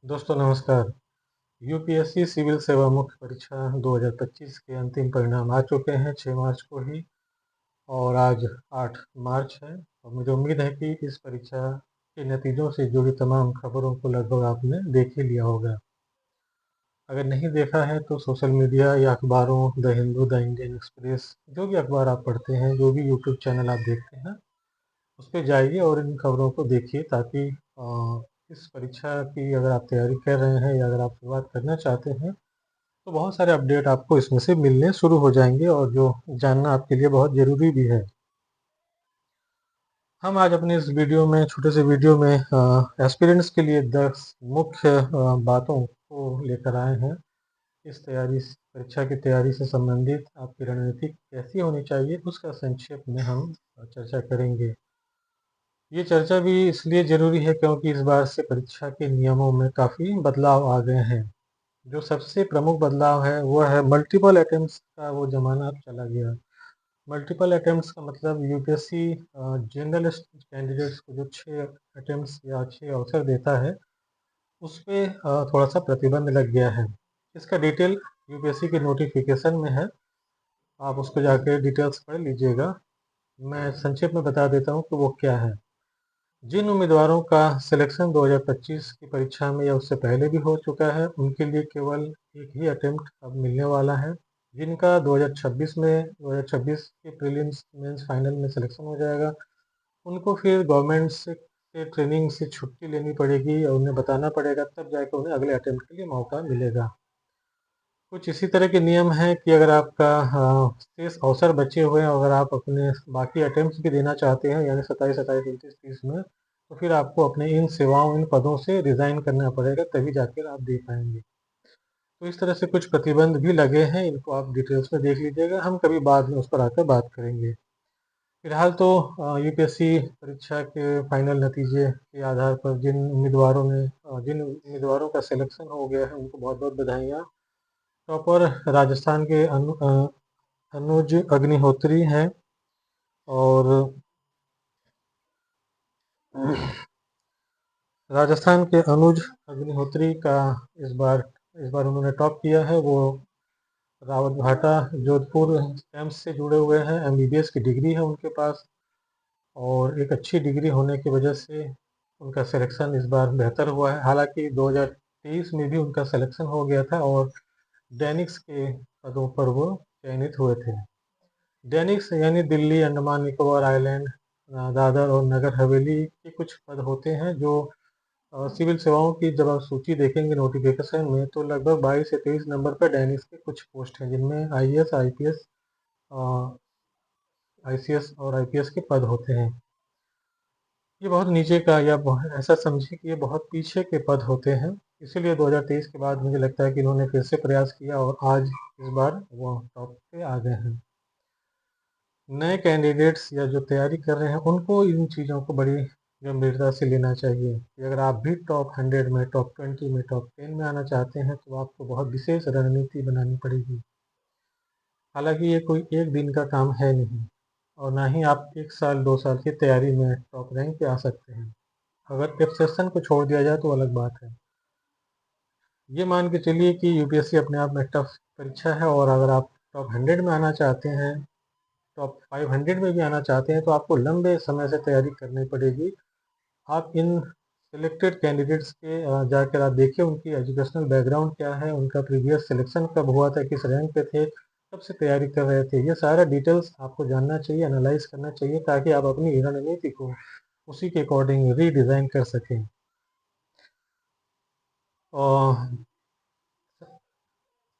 दोस्तों नमस्कार। UPSC civil सेवा मुख्य परीक्षा 2025 के अंतिम परिणाम आ चुके हैं 6 मार्च को ही और आज 8 मार्च है और मुझे उम्मीद है कि इस परीक्षा के नतीजों से जुड़ी तमाम खबरों को लगभग आपने देख ही लिया होगा। अगर नहीं देखा है तो सोशल मीडिया या अखबारों the Hindu, the Indian express, जो भी अखबार आप पढ़ते हैं, जो भी यूट्यूब चैनल आप देखते हैं, उस पे जाइए और इन खबरों को देखिए ताकि इस परीक्षा की अगर आप तैयारी कर रहे हैं या अगर आप शुरुआत करना चाहते हैं तो बहुत सारे अपडेट आपको इसमें से मिलने शुरू हो जाएंगे और जो जानना आपके लिए बहुत ज़रूरी भी है। हम आज अपने इस वीडियो में छोटे से वीडियो में एस्पिरेंट्स के लिए 10 मुख्य बातों को लेकर आए हैं। इस परीक्षा की तैयारी से संबंधित आपकी रणनीति कैसी होनी चाहिए उसका संक्षेप में हम चर्चा करेंगे। ये चर्चा भी इसलिए ज़रूरी है क्योंकि इस बार से परीक्षा के नियमों में काफ़ी बदलाव आ गए हैं। जो सबसे प्रमुख बदलाव है वो है मल्टीपल अटेम्प्ट्स का वो ज़माना अब चला गया। मल्टीपल अटेम्प्ट्स का मतलब यूपीएससी जनरलिस्ट कैंडिडेट्स को जो 6 अटेम्प्ट्स या 6 अवसर देता है, उस पे थोड़ा-सा प्रतिबंध लग गया है। इसका डिटेल यूपीएससी के नोटिफिकेशन में है, आप उसको जाके डिटेल्स पढ़ लीजिएगा। मैं संक्षेप में बता देता हूँ कि वो क्या है। जिन उम्मीदवारों का सिलेक्शन 2025 की परीक्षा में या उससे पहले भी हो चुका है, उनके लिए केवल एक ही अटेम्प्ट अब मिलने वाला है। जिनका 2026 के प्रीलिम्स, मेंस, फाइनल में सिलेक्शन हो जाएगा, उनको फिर गवर्नमेंट से ट्रेनिंग से छुट्टी लेनी पड़ेगी और उन्हें बताना पड़ेगा, तब जाकर उन्हें अगले अटेम्प्ट के लिए मौका मिलेगा। कुछ इसी तरह के नियम हैं कि अगर आपका शेष अवसर बचे हुए हैं, अगर आप अपने बाकी अटेम्प्ट्स भी देना चाहते हैं, यानी 27, 28, 29, 30 में, तो फिर आपको अपने इन सेवाओं, इन पदों से रिज़ाइन करना पड़ेगा, तभी जाकर आप दे पाएंगे। तो इस तरह से कुछ प्रतिबंध भी लगे हैं, इनको आप डिटेल्स में देख लीजिएगा, हम कभी बाद में उस पर आकर बात करेंगे। फिलहाल तो यूपीएससी परीक्षा के फाइनल नतीजे के आधार पर जिन उम्मीदवारों का सिलेक्शन हो गया है, उनको बहुत बहुत बधाइयाँ। टॉपर राजस्थान के अनुज अग्निहोत्री हैं और राजस्थान के अनुज अग्निहोत्री का इस बार उन्होंने टॉप किया है। वो रावतभाटा जोधपुर कैंप से जुड़े हुए हैं, एमबीबीएस की डिग्री है उनके पास और एक अच्छी डिग्री होने की वजह से उनका सिलेक्शन इस बार बेहतर हुआ है। हालांकि 2023 में भी उनका सिलेक्शन हो गया था और डेनिक्स के पदों पर वो चयनित हुए थे। डेनिक्स यानी दिल्ली, अंडमान निकोबार आइलैंड, दादर और नगर हवेली के कुछ पद होते हैं जो सिविल सेवाओं की जब आप सूची देखेंगे नोटिफिकेशन में, तो लगभग 22 से 23 नंबर पर डेनिक्स के कुछ पोस्ट हैं जिनमें आईएएस, आईपीएस, आईसीएस और आईपीएस के पद होते हैं। ये बहुत नीचे का या ऐसा समझिए कि ये बहुत पीछे के पद होते हैं। इसीलिए 2023 के बाद मुझे लगता है कि इन्होंने फिर से प्रयास किया और आज इस बार वो टॉप पे आ गए हैं। नए कैंडिडेट्स या जो तैयारी कर रहे हैं उनको इन चीज़ों को बड़ी गंभीरता से लेना चाहिए कि अगर आप भी टॉप 100 में, टॉप 20 में, टॉप 10 में आना चाहते हैं तो आपको बहुत विशेष रणनीति बनानी पड़ेगी। हालांकि ये कोई एक दिन का काम है नहीं और ना ही आप 1 साल 2 साल की तैयारी में टॉप रैंक पे आ सकते हैं। अगर एक्सेप्शन को छोड़ दिया जाए तो अलग बात है। ये मान के चलिए कि यूपीएससी अपने आप में टफ परीक्षा है और अगर आप टॉप 100 में आना चाहते हैं, टॉप 500 में भी आना चाहते हैं, तो आपको लंबे समय से तैयारी करनी पड़ेगी। आप इन सिलेक्टेड कैंडिडेट्स के जाकर आप देखिए उनकी एजुकेशनल बैकग्राउंड क्या है, उनका प्रीवियस सिलेक्शन कब हुआ था, किस रैंक पे थे, कब से तैयारी कर रहे थे। ये सारा डिटेल्स आपको जानना चाहिए, एनालाइज करना चाहिए ताकि आप अपनी रणनीति को उसी के अकॉर्डिंग रीडिज़ाइन कर सकें। और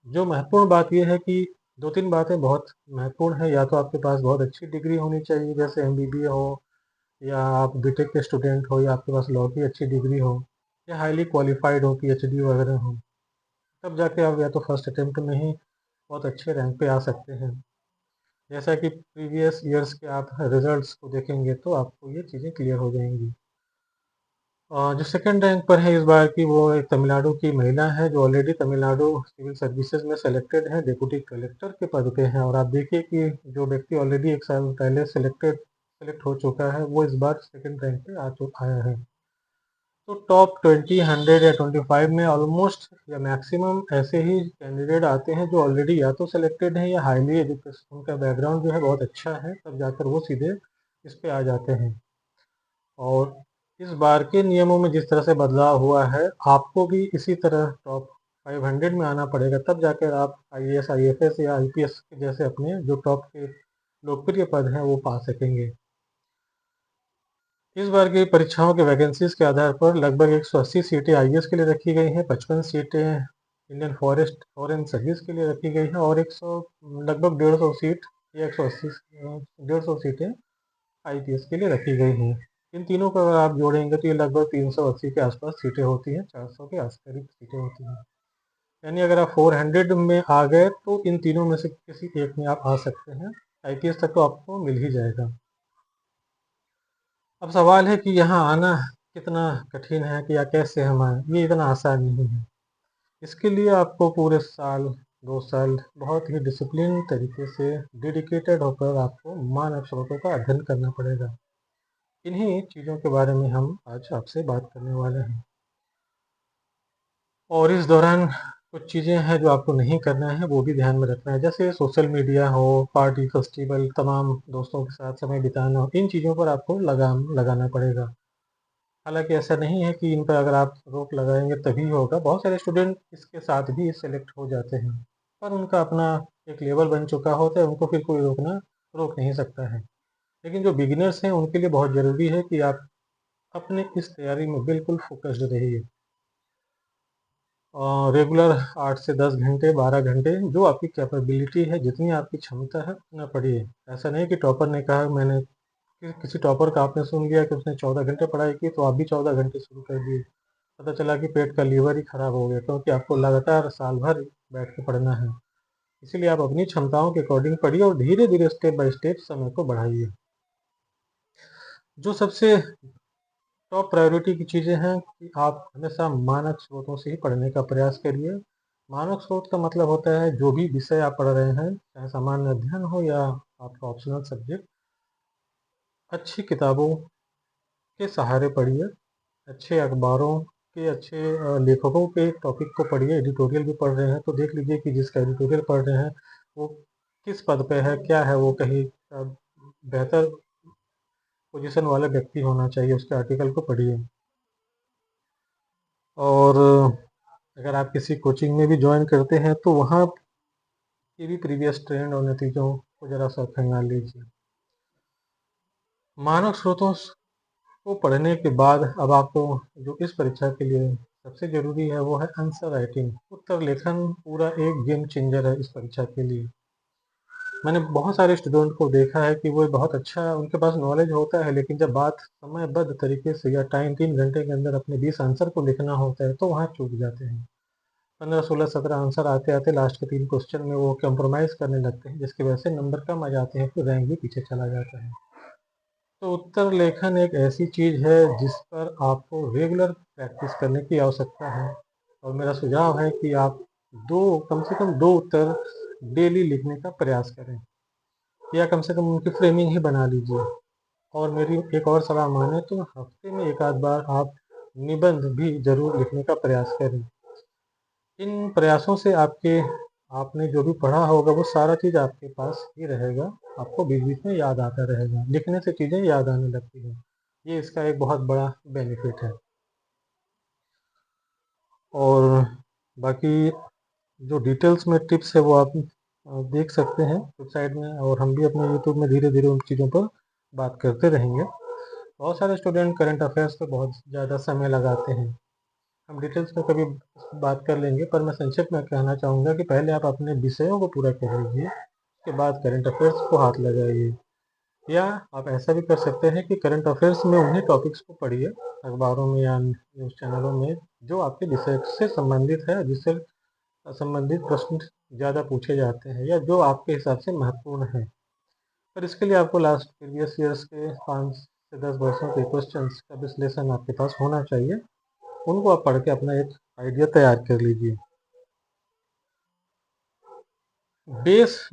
जो महत्वपूर्ण बात यह है कि 2-3 बातें बहुत महत्वपूर्ण है। या तो आपके पास बहुत अच्छी डिग्री होनी चाहिए, जैसे एमबीबीए हो, या आप बीटेक के स्टूडेंट हो, या आपके पास लॉ की अच्छी डिग्री हो, या हाईली क्वालिफाइड हो, पीएचडी वगैरह हो, तब जाके आप या तो फर्स्ट अटेम्प्ट में ही बहुत अच्छे रैंक पे आ सकते हैं। जैसा कि प्रीवियस ईयर्स के आप रिजल्ट्स को देखेंगे तो आपको ये चीज़ें क्लियर हो जाएंगी। जो सेकंड रैंक पर है इस बार की, वो एक तमिलनाडु की महिला है जो ऑलरेडी तमिलनाडु सिविल सर्विसेज में सेलेक्टेड है, डिप्टी कलेक्टर के पद पे हैं। और आप देखिए कि जो व्यक्ति ऑलरेडी 1 साल पहले सेलेक्ट हो चुका है, वो इस बार सेकंड रैंक पे आया है। तो टॉप 20, 100 या 25 में ऑलमोस्ट या मैक्सिमम ऐसे ही कैंडिडेट आते हैं जो ऑलरेडी या तो सेलेक्टेड हैं या हाईली एजुकेशन, उनका बैकग्राउंड जो है बहुत अच्छा है, तब जाकर वो सीधे इस पे आ जाते हैं। और इस बार के नियमों में जिस तरह से बदलाव हुआ है, आपको भी इसी तरह टॉप 500 में आना पड़ेगा, तब जाकर आप IAS, IFS या IPS जैसे अपने जो टॉप के लोकप्रिय पद हैं वो पा सकेंगे। इस बार की परीक्षाओं के वैकेंसीज के आधार पर लगभग 180 सीटें IAS के लिए रखी गई हैं, 55 सीटें इंडियन फॉरेस्ट फॉरेन सर्विस के लिए रखी गई हैं और लगभग 150 सीट या 180 150 सीटें IPS के लिए रखी गई हैं। इन तीनों को अगर आप जोड़ेंगे तो ये लगभग 380 के आसपास सीटें होती हैं, 400 के आस करीब सीटें होती हैं। यानी अगर आप 400 में आ गए तो इन तीनों में से किसी एक में आप आ सकते हैं, IPS तक तो आपको मिल ही जाएगा। अब सवाल है कि यहाँ आना कितना कठिन है कि या कैसे हम आए, ये इतना आसान नहीं है। इसके लिए आपको पूरे साल 2 साल बहुत ही डिसिप्लिन तरीके से डेडिकेटेड होकर आपको मानव स्रोतों का अध्ययन करना पड़ेगा। इन्हीं चीज़ों के बारे में हम आज आपसे बात करने वाले हैं। और इस दौरान कुछ चीज़ें हैं जो आपको नहीं करना है, वो भी ध्यान में रखना है, जैसे सोशल मीडिया हो, पार्टी फेस्टिवल, तमाम दोस्तों के साथ समय बिताना हो, इन चीज़ों पर आपको लगाना पड़ेगा। हालांकि ऐसा नहीं है कि इन पर अगर आप रोक लगाएंगे तभी होगा, बहुत सारे स्टूडेंट इसके साथ भी सेलेक्ट हो जाते हैं, पर उनका अपना एक लेवल बन चुका होता है, उनको फिर कोई रोक नहीं सकता है। लेकिन जो बिगिनर्स हैं उनके लिए बहुत ज़रूरी है कि आप अपने इस तैयारी में बिल्कुल फोकस्ड रहिए। रेगुलर 8 से 10 घंटे, 12 घंटे, जो आपकी कैपेबिलिटी है, जितनी आपकी क्षमता है उतना पढ़िए। ऐसा नहीं कि टॉपर ने कहा, किसी टॉपर का आपने सुन लिया कि उसने 14 घंटे पढ़ाई की तो आप भी 14 घंटे शुरू कर दिए। पता चला कि पेट का लीवर ही खराब हो गया, क्योंकि आपको लगातार साल भर बैठ के पढ़ना है। इसीलिए आप अपनी क्षमताओं के अकॉर्डिंग पढ़िए और धीरे धीरे स्टेप बाय स्टेप समय को बढ़ाइए। जो सबसे टॉप प्रायोरिटी की चीज़ें हैं कि आप हमेशा मानक स्रोतों से ही पढ़ने का प्रयास करिए। मानक स्रोत का मतलब होता है जो भी विषय आप पढ़ रहे हैं, चाहे सामान्य अध्ययन हो या आपका ऑप्शनल सब्जेक्ट, अच्छी किताबों के सहारे पढ़िए, अच्छे अखबारों के, अच्छे लेखकों के टॉपिक को पढ़िए। एडिटोरियल भी पढ़ रहे हैं तो देख लीजिए कि जिसका एडिटोरियल पढ़ रहे हैं वो किस पद पे है, क्या है, वो कहीं बेहतर पोजीशन वाला व्यक्ति होना चाहिए, उसके आर्टिकल को पढ़िए। और अगर आप किसी कोचिंग में भी ज्वाइन करते हैं तो वहाँ के भी प्रीवियस ट्रेंड और नतीजों को ज़रा सा खंगाल लीजिए। मानव स्रोतों को पढ़ने के बाद अब आपको जो इस परीक्षा के लिए सबसे ज़रूरी है वो है आंसर राइटिंग। उत्तर लेखन पूरा एक गेम चेंजर है इस परीक्षा के लिए। मैंने बहुत सारे स्टूडेंट को देखा है कि वो बहुत अच्छा, उनके पास नॉलेज होता है, लेकिन जब बात समयबद्ध तरीके से या टाइम 3 घंटे के अंदर अपने 20 आंसर को लिखना होता है तो वहाँ चूक जाते हैं। 15, 16, 17 आंसर आते आते लास्ट के 3 क्वेश्चन में वो कंप्रोमाइज़ करने लगते हैं, जिसकी वजह से नंबर कम आ जाते हैं, फिर रैंक भी पीछे चला जाता है। तो उत्तर लेखन एक ऐसी चीज़ है जिस पर आपको रेगुलर प्रैक्टिस करने की आवश्यकता है, और मेरा सुझाव है कि आप कम से कम 2 उत्तर डेली लिखने का प्रयास करें, या कम से कम उनकी फ्रेमिंग ही बना लीजिए। और मेरी एक और सलाह माने तो हफ्ते में एक आध बार आप निबंध भी जरूर लिखने का प्रयास करें। इन प्रयासों से आपने जो भी पढ़ा होगा वो सारा चीज़ आपके पास ही रहेगा, आपको बीच बीच में याद आता रहेगा, लिखने से चीज़ें याद आने लगती हैं। ये इसका एक बहुत बड़ा बेनिफिट है। और बाकी जो डिटेल्स में टिप्स है वो आप देख सकते हैं वेबसाइट में, और हम भी अपने यूट्यूब में धीरे धीरे उन चीज़ों पर बात करते रहेंगे। बहुत सारे स्टूडेंट करंट अफेयर्स पर बहुत ज़्यादा समय लगाते हैं, हम डिटेल्स में कभी बात कर लेंगे, पर मैं संक्षिप्त में कहना चाहूँगा कि पहले आप अपने विषयों को पूरा कर लीजिए, उसके बाद करंट अफेयर्स को हाथ लगाइए। या आप ऐसा भी कर सकते हैं कि करंट अफेयर्स में उन्हीं टॉपिक्स को पढ़िए अखबारों में या न्यूज़ चैनलों में जो आपके विषय से संबंधित है, जिससे संबंधित प्रश्न ज़्यादा पूछे जाते हैं या जो आपके हिसाब से महत्वपूर्ण है। पर इसके लिए आपको लास्ट प्रीवियस ईयर्स के 5 से 10 वर्षों के क्वेश्चंस का विश्लेषण आपके पास होना चाहिए, उनको आप पढ़ के अपना एक आइडिया तैयार कर लीजिए। बेस